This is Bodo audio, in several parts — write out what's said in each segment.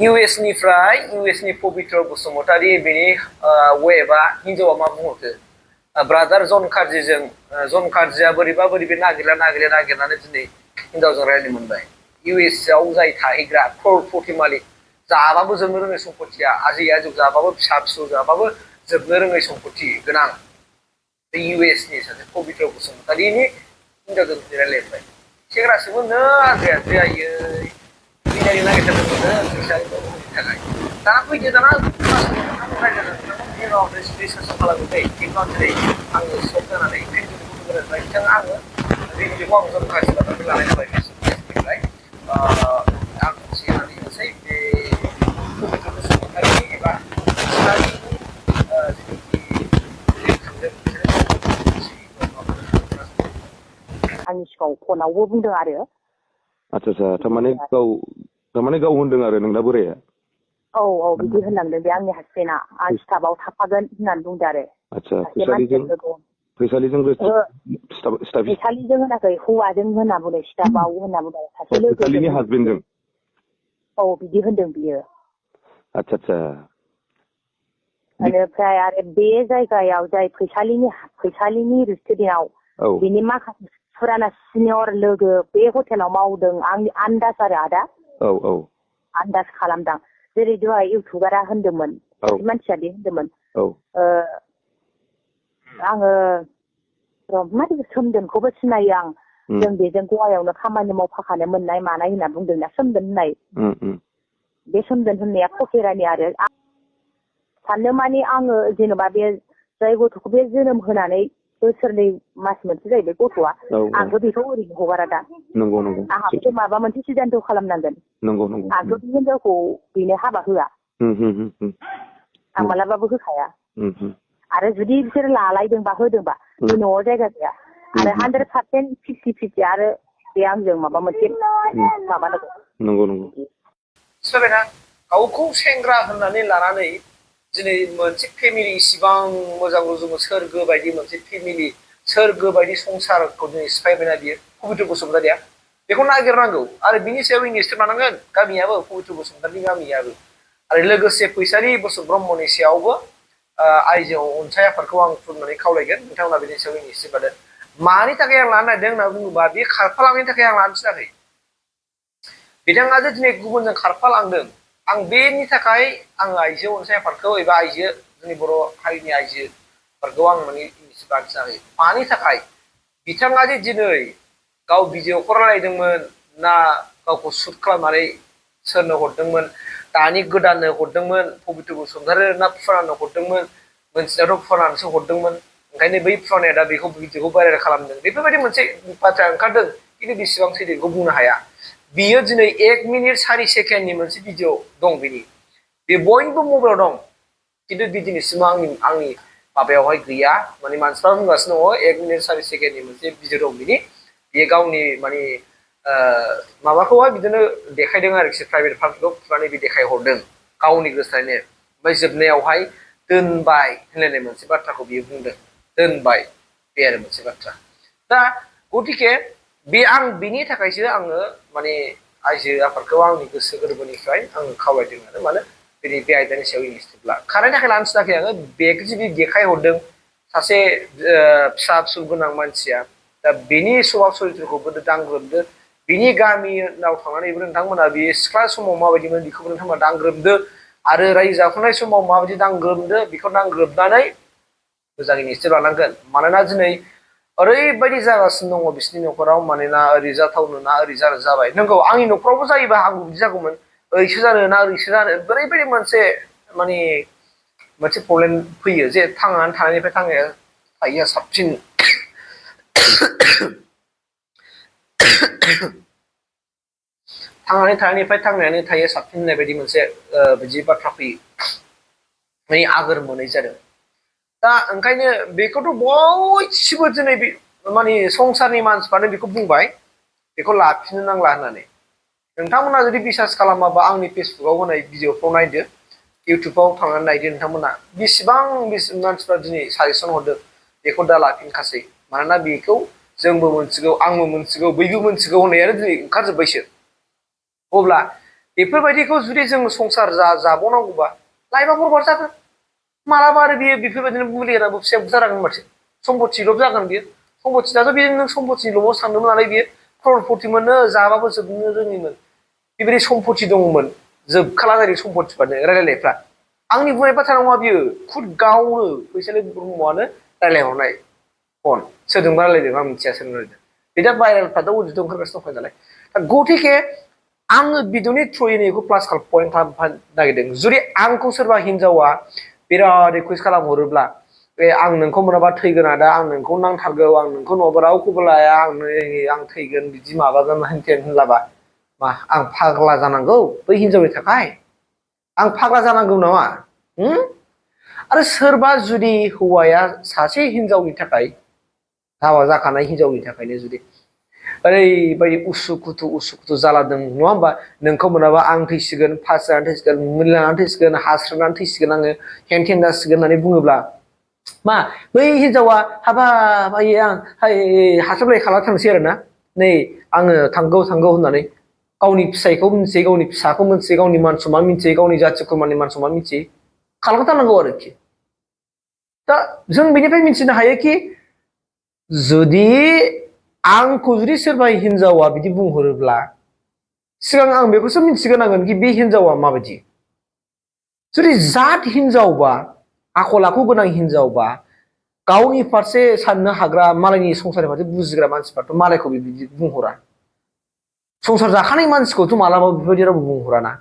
US निफ्राय US नि पबित्र बसुमतारी बेनि वेबा हिन्जावा मा बुङोखो ब्रादार जन कार्जिया बोरैबा बोरैबा नागिरनानै दिनै हिन्जावजों रायज्लायनो मोनबाय US आव जाय थाहैग्रा क्ररपति मालिक जाबाबो जोबनो रोङै सम्पतिया आजै आजौ जाबाबो फिसा फिसौ जाबाबो जोबनो रोङै सम्पति गोनां बे US नि सासे पबित्र बसुमतारीनि हिन्जावजों रायज्लायबाय सेंग्रासोमोन नो आजै आयै बिनायनो नागिरथारदोंमोन फैसालिखौ थाखाय दाना फैदो दाना रिसार्च खालामो दै खिन्थु आं दिनै आङो सक जानानै बिथाङा आङो भिडिअखौ आं जन कार्जिनिफ्राय लानाय जाबाय फेसबुकनिफ्राय आं होननानै होनोसै बे पबित्र बसुमतारी एबा फैसालिनि आंनि सिगाङाव फनावबो बुंदों आरो आच्छा थारमाने गाव होनदों आरो नोंना बोराया औ बिदि होनलांदों बे आंनि हासबेन्डआ आं स्टाफआव थाफागोन होननानै बुंदों आरो आच्छा फैसालिजों होनाखै हौवाजों होनना बुंदों स्टाफआव होनना बुंदों सासे लोगो फैसालिनि हासबेन्डजों औ बिदि होनदों बियो आच्छा बेनिफ्राय आरो बे जायगायाव जाय फैसालिनि रेस्टुरेन्टआव बिनि माखासे फुराना सिनियर लोगो बे हटेलाव मावदों आंनि आन्दाज आरो आदा औ आन्दाज खालामदां जेरै दहाय इउटुबारा होनदोंमोन मानसिया दे होनदोंमोन आङो माने सोमदोनखौबो सिनायो आं जों बेजों गवायावनो खामानि मावफाखानो मोननाय मानाय होनना बुंदोंना सोमदोन होननाय बे सोमदोन होननाया फकेरानि आरो साननो माने आङो जेन'बा बे जाय गथ'खौ बे जोनोम होनानै बोसोरनै मास मोनसे जाहैबाय गथ'आ आंबो बेखौ ओरैनो हगारा दा नंगौ आंहाबो माबा मोनसे सिदान्थ' खालामनांगोन आंथ' बे हिनजावखौ बेनो हाबा होआ आं मालाबाबो होखाया आरो जुदि बिसोर लालायदोंबा होदोंबा बे न'आव जायगा गैया आरो 100% 50-50 आरो बे आंजों माबा मोनसे नंगौ साबायना गावखौ सेंग्रा होननानै लानानै दिनै मोनसे फेमिलि इसिबां मोजां रुजुनो सोरगो बायदि मोनसे फेमिलि सोरगो बायदि संसारखौ दिनै सिफायबायना बियो पबित्र बसुमतारीया बेखौ नागिरनांगौ आरो बिनि सायाव इनिस्टेट लानांगोन गामियाबो पबित्र बसुमतारीनि गामियाबो आरो लोगोसे फैसालि ब्रह्मनि सायावबो आइजो अनसाय आफादखौ आं खुलुमनानै खावलायगोन नोंथांमोना बेनि सायाव इनिस्टेट लादों मानि थाखाय आं लानो नागिरदों होनना बुङोबा बे खारफालांनायनि थाखाय आं लानो थिनाखै बिथाङा जे दिनै गुबुनजों खारफालांदों आं बेनि थाखाय आङो आइजो अनसाय आफादखौ एबा आइजो जोंनि बर' हारिनि आइजोफोरखौ आं माने बाखिनानै मानि थाखाय बिथाङा जे दिनै गाव भिडिअखौ रायलायदोंमोन ना गावखौ सुट खालामनानै सोरनो हरदोंमोन दानि गोदाननो हरदोंमोन पबित्र बसुमतारी ना फुरानो हरदोंमोन मोनसेयाथ' फुरानासो हरदोंमोन ओंखायनो बै फुरानाया दा बेखौ भिडिअखौ भाइरेल खालामदों बेफोरबायदि मोनसे बाथ्रा ओंखारदों खिन्थु बेसेबां सैथो बेखौ बुंनो हाया बियो दिनै 1 मिनिट 4 सेकेन्डनि मोनसे भिडिअ दं बिनि बे बयनिबो मबाइलाव दं खिन्थु बे दिनैसिम आंनि माबायावहाय गैया माने मानसिफ्रा बुंगासिनो दङ 1 मिनिट 4 सेकेन्डनि मोनसे भिडिअ दं बिनि बेयो गावनि माने माबाखौहाय बिदिनो देखायदों आरोखि प्राइभेट पार्टखौ खुनानै बे देखायहरदों गावनि गोसोखायनो ओमफ्राय जोबनायावहाय दोनबाय होनलायनाय मोनसे बाथ्राखौ बियो बुंदों दोनबाय बे आरो मोनसे बाथ्रा दा गतिके बे आं बिनि थाखायसो आङो माने आइजो आफादखौ आंनि गोसो गोरबोनिफ्राय आं खावलायदों आरो मानो बे आयदानि सायाव इनिस्टेट खारनायनि थाखाय लानो थिनाखै आङो बेखौ जुदि देखायहरदों सासे फिसा फिसौ गोनां मानसिया दा बेनि स्वभाब चरित्रखौबो दांग्रोमदो बिनि गामियाव थांनानैबो नोंथांमोना बे सिख्ला समाव माबायदिमोन बेखौबो नोंथांमोना दांग्रोमदो आरो रायजो जाफुनाय समाव माबायदि दांग्रोमदो बेखौ दांग्रोमनानै मोजाङै इनिस्टेट लानांगोन मानोना दिनै ओरैबायदि जागासिनो दङ बिसिनि न'खराव मानोना ओरै जाथावनो ना ओरै जाबाय नंगौ आंनि न'खरावबो जायोबा आंबो बिदि जागौमोन ओरैसो जानो ना ओरैसो जानो ओरैबायदि मोनसे माने मोनसे प्रब्लेम फैयो जे थांनानै थानायनिफ्राय थायैया साबसिन थांनानै थानायनिफ्राय थांनानै थायैया साबसिन होननाय बायदि मोनसे बिदि बाथ्रा फैयो माने आगोर मोनै जादों दा ओंखायनो बेखौथ' बयसिबो दिनै माने संसारनि मानसिफ्रानो बेखौ बुंबाय बेखौ लाफिननो नांला होननानै नोंथांमोना जुदि बिसास खालामाबा आंनि फेसबुकाव होनाय भिडिअखौ नायदो इउटुबाव थांनानै नायदो नोंथांमोना बेसेबां मानसिफ्रा दिनै साजेसन हरदों बेखौ दा लाफिनखासै मानोना बेखौ जोंबो मोनथिगौ आंबो मोनथिगौ बयबो मोनथिगौ होननायानो दिनै ओंखारजोब्बायसो अब्ला बेफोरबायदिखौ जुदि जों संसार जाबावनांगौबा लाइफआ बरबाद जागोन मालाबा आरो बियो बेफोरबायदिनो बुलि होनाबो फिसाया बुथारगोन माथो सम्पतिल' जागोन बियो सम्पतियाथ' बियो नों सम्पतिल'आव सानदोंमोन नालाय बियो क्ररपति मोननो जाबाबो जोबनो रोङिमोन बेबायदि सम्पति दङमोन जोबखाला जायो सम्पतिफ्रानो रायलायनायफ्रा आंनि बुंनाय बाथ्रा नङा बियो खुद गावनो फैसालि ब्रह्मआनो रायलायहरनाय फन सोरजोंबा रायलायदों आं मिथिया सोरजों रायलायदों बे दा भाइरेलफ्रा दा अडिट ओंखारगासिनो दंखायो नालाय दा गथिखे आङो भिडिअनि थ्रुयै नैखौ प्लास पइन्ट खालामनो नागिरदों जुदि आंखौ सोरबा हिनजावा बिराद रिकुवेस्ट खालामहरोब्ला बे आं नोंखौ मोनाबा थैगोन आदा आं नोंखौ नांथारगौ आं नोंखौ नङाबा रावखौबो लाया आं थैगोन बिदि माबागोन होनलाबा मा आं फाग्ला जानांगौ बै हिनजावनि थाखाय आं फाग्ला जानांगौ नामा आरो सोरबा जुदि हौवाया सासे हिनजावनि थाखाय हाबा जाखानाय हिनजावनि थाखायनो जुदि ओरैबायदि उसुखुथु जालादों नङा होमबा नोंखौ मोनाबा आं थैसिगोन फास जानानै थैसिगोन मुलिनानै थैसिगोन हास्रोनानै थैसिगोन आङो हेंथें जासिगोन होननानै बुङोब्ला मा बै हिनजावा हाबाब आं हास्लाबलाय खालामना थांसै आरोना नै आङो थांगौ होननानै गावनि फिसायखौ मिन्थियो गावनि फिसाखौ मिन्थियो गावनि मान सन्मान मिन्थियो गावनि जाथि खुरमानि मान सन्मान मिन्थियो खालामथारनांगौ आरोखि दा जों बेनिफ्राय मिथिनो हायोखि जुदि आंखौ जुदि सोरबा हिनजावा बिदि बुंहरोब्ला सिगां आं बेखौसो मिथिग्रोनांगोन कि बे हिनजावा माबायदि जुदि जात हिनजावबा आखल आखु गोनां हिनजावबा गावनि फारसे साननो हाग्रा मालायनि संसारनि फारसे बुजिग्रा मानसिफ्राथ' मालायखौ बिदि बुंहरा संसार जाखानाय मानसिखौथ' मालाबा बेफोरबायदि रावबो बुंहराना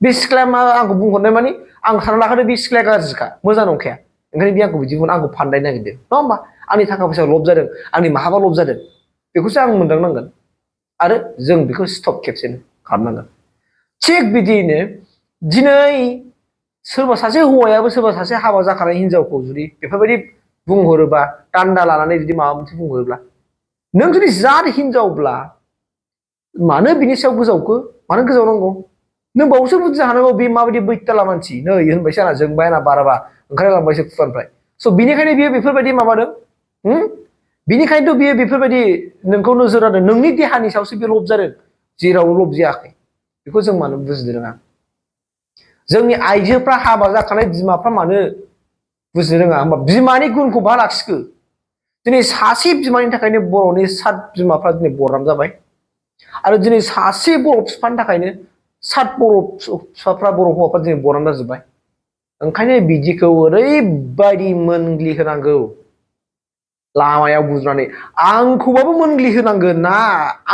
बे सिख्लाया मा आंखौ बुंहरनाय माने आं सानना लाखादो बे सिख्लाया गाज्रिखा मोजां नंखाया ओंखायनो बे आंखौ बिदि बुंनो आंखौ फानदायनो नागिरदों नङा होमबा आंनि थाखा फैसा लब जादों आंनि माहाबा लब जादों बेखौसो आं मोनदांनांगोन आरो जों बेखौ स्टप खेबसेनो खालामनांगोन थिग बिदियैनो दिनै सोरबा सासे हौवायाबो सोरबा सासे हाबा जाखानाय हिनजावखौ जुदि बेफोरबायदि बुंहरोबा दान्दा लानानै जुदि माबा मोनसे बुंहरोब्ला नों जुदि जात हिनजावब्ला मानो बिनि सायाव गोजावखो मानो गोजावनांगौ नों बावसो बुजिनो हानांगौ बे माबायदि बैताला मानसि नै होनबायसो आंना जोंबाय आंना बाराबा ओंखारलांबायसो खुगानिफ्राय स' बिनिखायनो बियो बेफोरबायदि माबादों बिनिखायनोथ' बियो बेफोरबायदि नोंखौ नोजोर होदों नोंनि देहानि सायावसो बे लब जादों जेराव लब जायाखै बेखौ जों मानो बुजिनो रोङा जोंनि आइजोफ्रा हाबा जाखानाय बिमाफ्रा मानो बुजिनो रोङा होमबा बिमानि गुनखौ बहा लाखिखो दिनै सासे बिमानि थाखायनो बर'नि 7 बिमाफ्रा दिनै बरनाम जाबाय आरो दिनै सासे बर' बिफानि थाखायनो 7 बर' फिसाफ्रा बर' हौवाफ्रा दिनै बरनाम जाजोब्बाय ओंखायनो बिदिखौ ओरैबायदि मोनग्लि होनांगौ लामायाव बुज्रानै आंखौबाबो मोनग्लि होनांगोन ना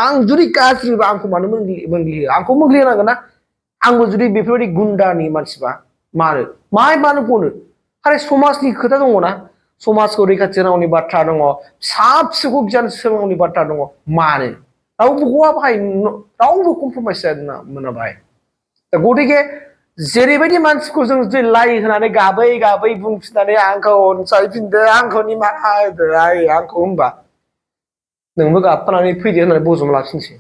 आं जुदि गाज्रिबा आंखौ मानो मोनग्लि होयो आंखौ मोनग्लि होनांगोन ना आंबो जुदि बेफोरबायदि गुन्दानि मानसिबा मानो गनो आरो समाजनि खोथा दङना समाजखौ रैखाथि होनांगौनि बाथ्रा दङ फिसा फिसौखौ गियान सोलोंनांगौनि बाथ्रा दङ मानो रावबो हौवा बाहाय रावबो कमप्रमाइस जानो मोना बाहाय दा गतिके जेरैबायदि मानसिखौ जों जुदि लाई होनानै गाबै बुंफिननानै आंखौ अनसायफिनदो आंखौ निमाहा होदो आंखौ होनबा नोंबो गाबफानानै फैदो होननानै बजबना लाफिनसै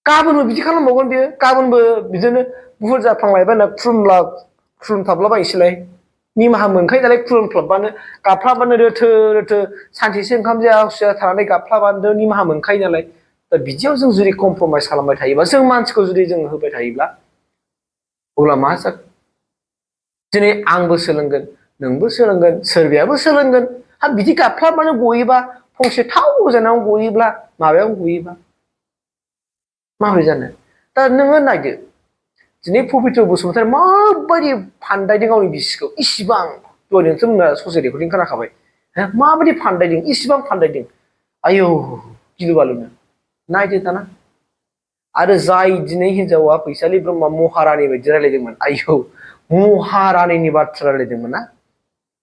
गाबोनबो बिदि खालामबावगोन बियो गाबोनबो बिदिनो बुहुल जाफ्लांलायबाय होनना खुलुमथाबलाबायनोसैलाय निमाहा मोनखायो नालाय खुलुमफ्लाबबानो गाबफ्लाबानो रोथो सानसेसो ओंखाम जाया हुसिया थानानै गाबफ्लाबानो निमाहा मोनखायो नालाय दा बिदियाव जों जुदि कमप्रमाइस खालामबाय थायोबा जों मानसिखौ जुदि जों होबाय थायोब्ला अब्ला मा जागोन दिनै आंबो सोलोंगोन नोंबो सोलोंगोन सोरबायाबो सोलोंगोन बिदि गाबफ्लाबानो गयोबा फंसे थाव गोजानाव गयोब्ला माबायाव गयोबा माबोरै जानो दा नोङो नायदो दिनै पबित्र बसुमतारी माबायदि फानदायदों गावनि बिसिखौ इसिबां दहाय नोंथ' ससे रेकर्डिं खोनाखाबाय माबायदि फानदायदों इसिबां फानदायदों आयौ गिलु बालुनो नायदो दाना आरो जाय दिनै हिनजावा फैसालि ब्रह्म महारानि बायदि रायलायदोंमोन आयौ महारानिनि बाथ्रा रायलायदोंमोन ना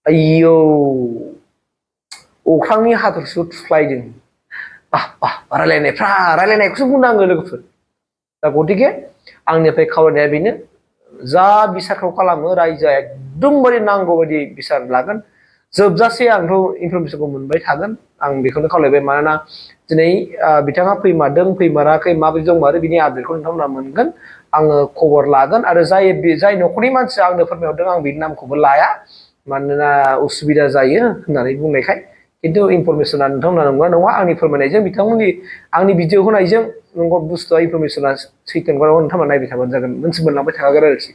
आयौ अख्रांनि हाथरखिखौ थुख्लायदों रायलायनायखौसो बुंनांगो लोगोफोर दा गतिके आंनिफ्राय खावलायनाया बेनो जा बिसारखौ खालामो रायजोआ एकदमबारे नांगौ बायदि बिसार लागोन जोबजासे आंथ' इनफरमेसनखौ मोनबाय थागोन आं बेखौनो खावलायबाय मानोना दिनै बिथाङा फैमारदों फैमाराखै माबायदि दंमारो बिनि आपडेटखौ नोंथांमोना मोनगोन आङो खबर लागोन आरो जाय न'खरनि मानसिया आंनो फोरमायहरदों आं बिनि नामखौबो लाया मानोना उसुबिदा जायो होननानै बुंनायखाय खिन्थु इनफरमेसना नोंथांमोना नंगौना नङा आंनि फोरमायनायजों बिथांमोननि आंनि भिडिअ होनायजों नंगौ बुस्थुआ इनफरमेसना सैथो नंगौना नङा नोंथांमोना नायबाय थाबानो जागोन मोनथिमोनलांबाय थाखागोन आरोखि